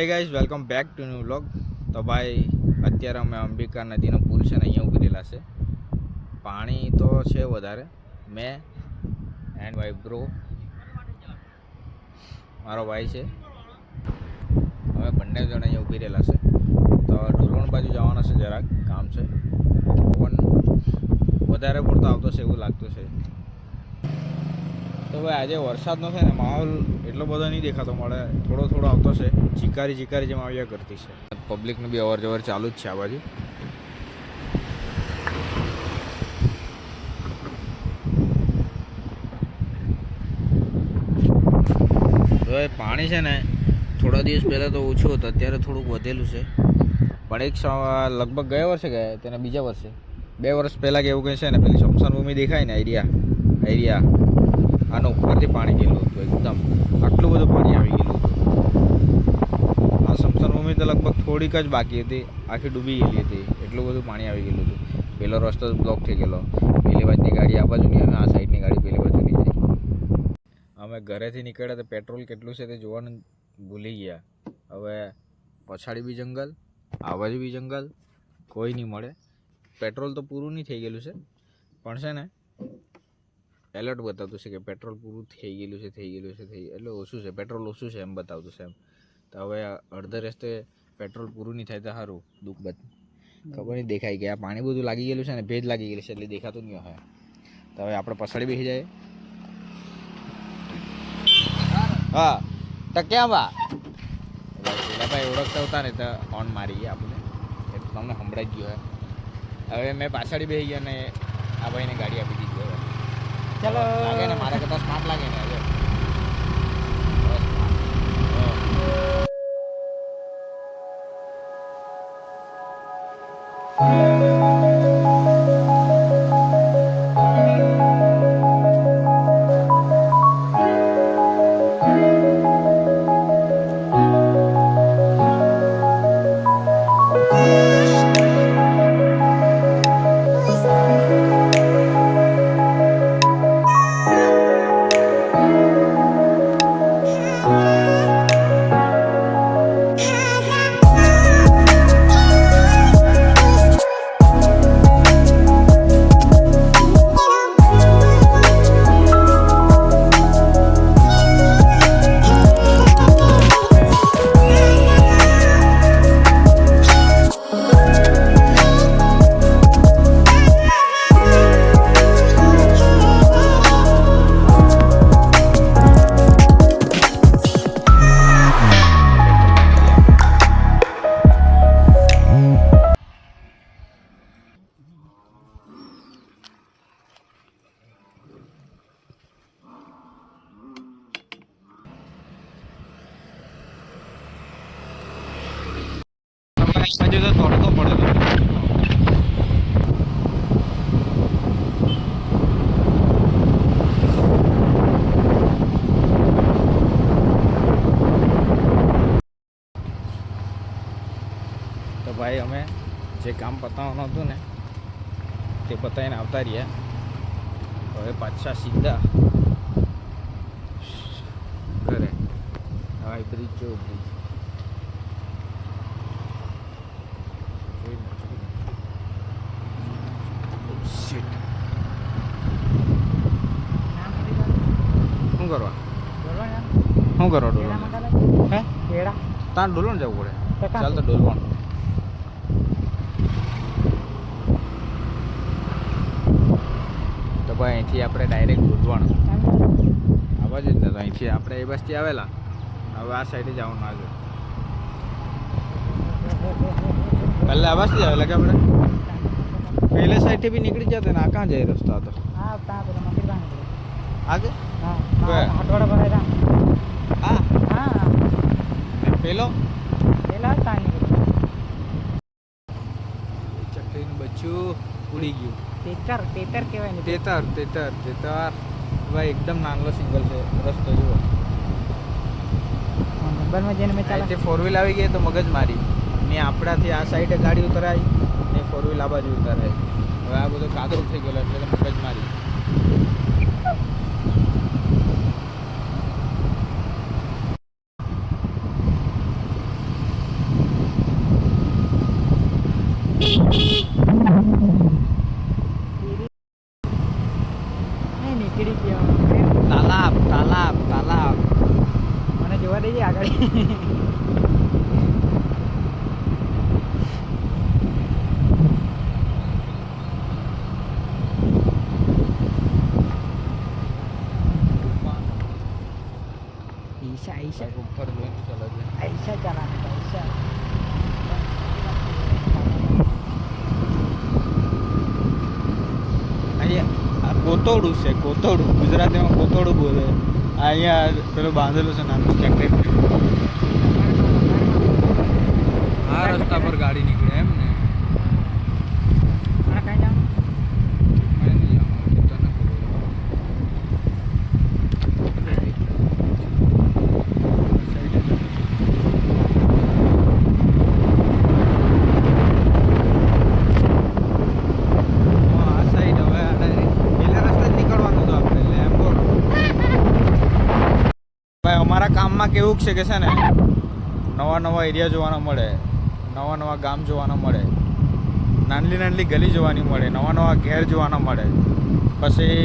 Hey guys, welcome back to new vlog. તો ભાઈ અત્યારે અમે અંબિકા નદીનો પુલ છે ને અહીંયા ઉભી રહેલા છે. પાણી તો છે વધારે. મેં એન્ડ ભાઈ બ્રો, મારો ભાઈ છે, અમે બંને જણ અહીંયા ઉભી રહેલા છે. તો ડોલવણ બાજુ જવાના છે, જરાક કામ છે. પણ વધારે પડતો આવતો છે એવું લાગતું છે. તો ભાઈ આજે વરસાદનો છે ને માહોલ એટલો બધો નહીં દેખાતો મળે, થોડો થોડો આવતો છે. ચીકારી જેમ આવ્યા કરતી છે. પબ્લિકનું બી અવર જવર ચાલુ જ છે આ બાજુ. તો એ પાણી છે ને થોડા દિવસ પહેલાં તો ઓછું હતું, અત્યારે થોડુંક વધેલું છે. પણ એક લગભગ ગયા વર્ષે ગયા તેના બીજા વર્ષે 2 વર્ષ પહેલાં કે એવું કંઈ છે ને, પેલી શમશાન ભૂમિ દેખાય ને એરિયા આનો ઉપરથી પાણી ગયેલું હતું. એકદમ આટલું બધું પાણી આવી ગયેલું હતું. આ શમશાન ભૂમિ તો લગભગ થોડીક જ બાકી હતી, આખી ડૂબી ગયેલી હતી. એટલું બધું પાણી આવી ગયેલું હતું. પેલો રસ્તો બ્લોક થઈ ગયેલો. પેલી બાજુની ગાડી આ બાજુ નહીં આવે, આ સાઈડની ગાડી પેલી બાજુ નહીં જાય. અમે ઘરેથી નીકળ્યા તો પેટ્રોલ કેટલું છે તે જોવાનું ભૂલી ગયા. હવે પછાડી બી જંગલ, આ બાજુ બી જંગલ, કોઈ નહીં મળે. પેટ્રોલ તો પૂરું નહીં થઈ ગયેલું છે, પણ છે ને એલર્ટ બતાવતું છે કે પેટ્રોલ પૂરું થઈ ગયેલું છે એટલે ઓછું છે, પેટ્રોલ ઓછું છે એમ બતાવતું છે એમ. તો હવે અડધે રસ્તે પેટ્રોલ પૂરું નહીં થાય તો સારું. દુઃખ બધ ખબર નહીં દેખાય કે આ પાણી બધું લાગી ગયેલું છે ને, ભેજ લાગી ગયેલું છે એટલે દેખાતું નહીં હોય. તો હવે આપણે પછાડી બેસી જાય. હા તો ક્યાં બા ભાઈ ઓળખતા હતા ને તો ઓન મારી ગયા આપણે, એટલે તમને સંભળાઈ જ ગયો. હવે મેં પાછળ બેસી ગયા ને આ ભાઈને ગાડી આપી દીધી. હવે ચાલો, લાગે ને મારા કરતાં સ્માર્ટ લાગે ને હવે. હજુ તો તડકો પડેલો છે. તો ભાઈ અમે જે કામ પતાવવાનું હતું ને તે પતાવીને આવતા રહ્યા. હવે પાછા સીધા ઘરે. હવે બ્રિજ જો બ્રિજ શું કરવા ડોલણ હે તાર ડોલણ જવું પડે. ચાલ તો ડોલવણ. તો ભાઈ અહીંથી આપણે ડાયરેક્ટ ડોલવણ આ બાજુ જ ને. તો અહીંથી આપણે એ બસથી આવેલા, હવે આ સાઈડે જવાનું. આજે પહેલાં આ બસથી આવેલા કે આપણે પહેલે સાઈડથી બી નીકળી જતા ને. આ ક્યાં જાય રસ્તા તો આગે પેલો ચકલીનું બચ્ચું ઉડી ગયું. તેતર કહેવાય ને. તેતર ભાઈ એકદમ નાનો સિંગલ છે રસ્તો. જુઓ નંબરમાં જઈને મેં ચાલે 4 વ્હીલ આવી ગઈ તો મગજ મારી ને. આપણાથી આ સાઈડે ગાડી ઉતરાય ને 4 વ્હીલ આ બાજુ ઉતરાય. હવે આ બધું કાદરું થઈ ગયેલું એટલે મગજ મારી. ભૂલી ગયો. તાલાબ તાલાબ તાલાબ. મને જોવા દઈએ આગળ. ईशा ईशा ઉપર જોઈને ચાલે છે. ऐसा चलाने का ऐसा. અહીંયા આ કોતોડું છે, કોતોડું ગુજરાતીમાં કોતોડું બોલે. અહીંયા પેલું બાંધેલું છે નાનું ચેકરેટ. આ રસ્તા પર ગાડી નીકળે એમ ને. mana kayaknya મેં નહીં આવવાનું, તને આ સાઈડ હવે પેલા રસ્તે જ નીકળવાનું હતું આપણે લેમ્બો. ભાઈ અમારા કામમાં કેવું છે કે છે ને નવા નવા એરિયા જોવાના મળે, નવા નવા ગામ જોવાના મળે, નાનલી નાનલી ગલી જોવાની મળે, નવા નવા ઘેર જોવાના મળે, પછી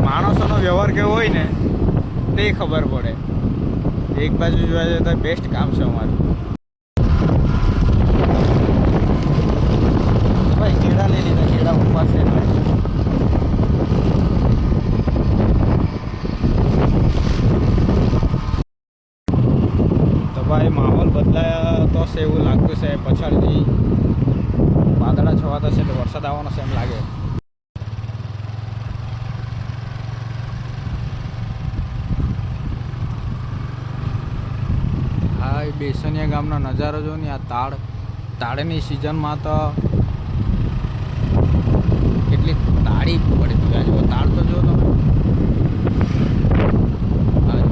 માણસોનો વ્યવહાર કેવો હોય ને તે ખબર પડે. એક બાજુ જોવા જઈએ તો બેસ્ટ કામ છે અમારું. ભાઈ કેળા લઈ લીધા, કેળા ઉપવાસ છે એટલે. તો ભાઈ માહોલ બદલાયા તો છે એવું લાગતું છે. પછાડથી વાદળા છવાતા છે તો વરસાદ આવવાનો છે એમ લાગે. આ બેસનિયા ગામનો નજારો જો ને. આ તાળની સિઝનમાં તો કેટલી તાળી પડતી આ જો. તાળ તો જો તમે. આ જો.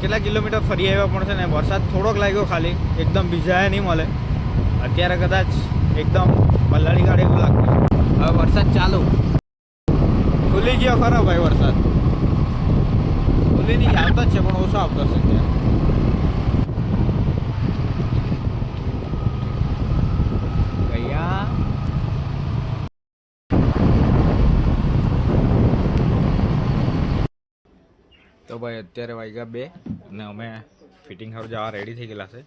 કેટલા કિલોમીટર ફરી આવ્યા પણ છે ને વરસાદ થોડોક લાગ્યો ખાલી, એકદમ ભીજાયા નહીં મળે. અત્યારે કદાચ એકદમ પલ્લાળી ગાડી એવું લાગતું છે. હવે વરસાદ ચાલુ ખુલી ગયો ખરો ભાઈ. વરસાદ ખુલી નહીં આવતો જ છે પણ ઓછો આવતો છે ત્યાં. ભૈયા તો ભાઈ અત્યારે વાગ્યા 2 અને અમે ફિટિંગ હારું જવા રેડી થઈ ગયેલા છે.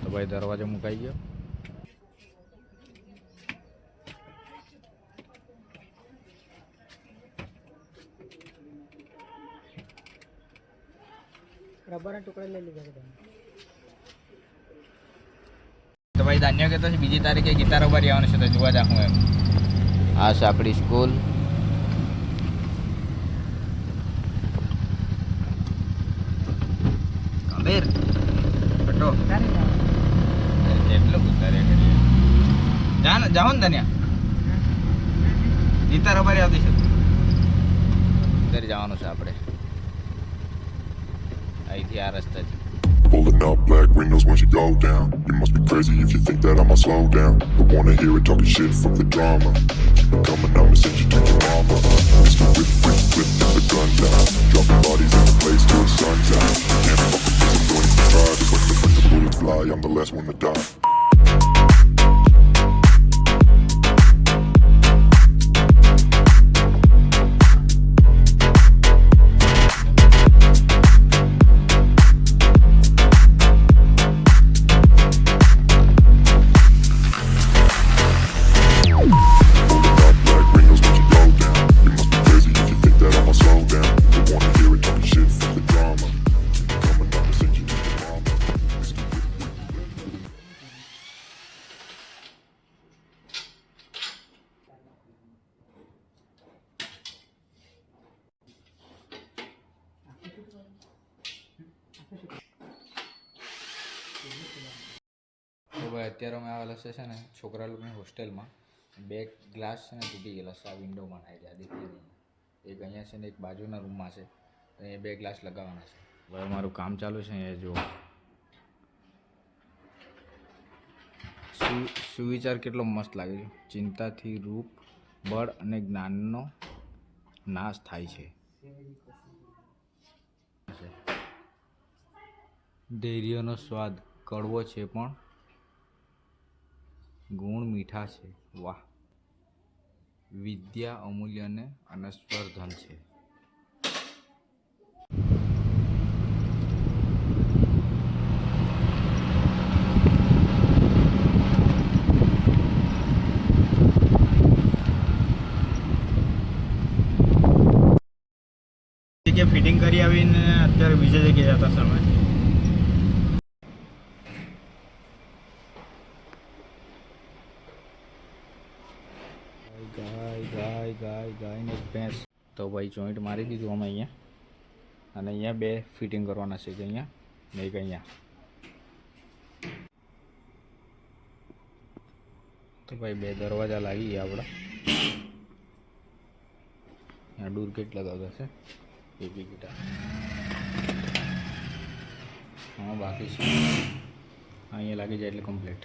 તો ભાઈ દરવાજો મુકાઈ ગયો. રબરના ટુકડા લઈ લીધા છે. તો ભાઈ ધાન્ય કહેતો છે બીજી તારીખે ગીતારો ભરી આવવાનું છે તો જોવા જાઉં એમ. આ છે આપણી સ્કૂલ. કબીર પટો કેટલું ઉતારે કરીએ. જાઓ ને ધાન્ય ગીતારો ભરી આવતી છે ત્યારે જવાનું છે આપણે અહીંથી આ રસ્તાથી. Pulling up black windows once you go down. You must be crazy if you think that I'ma slow down. Don't wanna hear it talking shit from the drama. Keep it coming, I'ma send you to your mama. Mr. Whip, whip, whip, put the guns out. Dropping bodies in the place till the sun's out. Can't fuck with this, I'm going to try. Just when the bullets fly, I'm the last one to die. ભાઈ અત્યારે અમે આવેલા છે ને છોકરા લોકોની હોસ્ટેલમાં. બે ગ્લાસ છે ને તૂટી ગયેલા છે આ વિન્ડોમાં નાખ્યા દેખાય નહીં. એક અહીંયા છે ને એક બાજુના રૂમમાં છે. અહીંયા બે ગ્લાસ લગાવવાના છે. હવે મારું કામ ચાલુ છે એ જો સુવિચાર કેટલો મસ્ત લાગે છે. ચિંતાથી રૂપ બળ અને જ્ઞાનનો નાશ થાય છે. ધૈર્યનો સ્વાદ કડવો છે પણ ગુણ મીઠા છે. વાહ. વિદ્યા અમૂલ્ય અને અનશ્વર ધન છે. જગ્યાએ ફિટિંગ કરી આવીને અત્યારે બીજી જગ્યાએ જતા સમય ગાય ને ભેંસ તો ભાઈ જોઈન્ટ મારી દીધું અમે અહીંયા. અને અહીંયા બે ફિટિંગ કરવાના છે અહીંયા ને એક અહીંયા. તો ભાઈ બે દરવાજા લાગી ગયા આપણા. यहाँ डोर गेट लगा છે એક ગીટા. હા બાકી છે અહીંયા લાગી જાય એટલે કમ્પ્લીટ.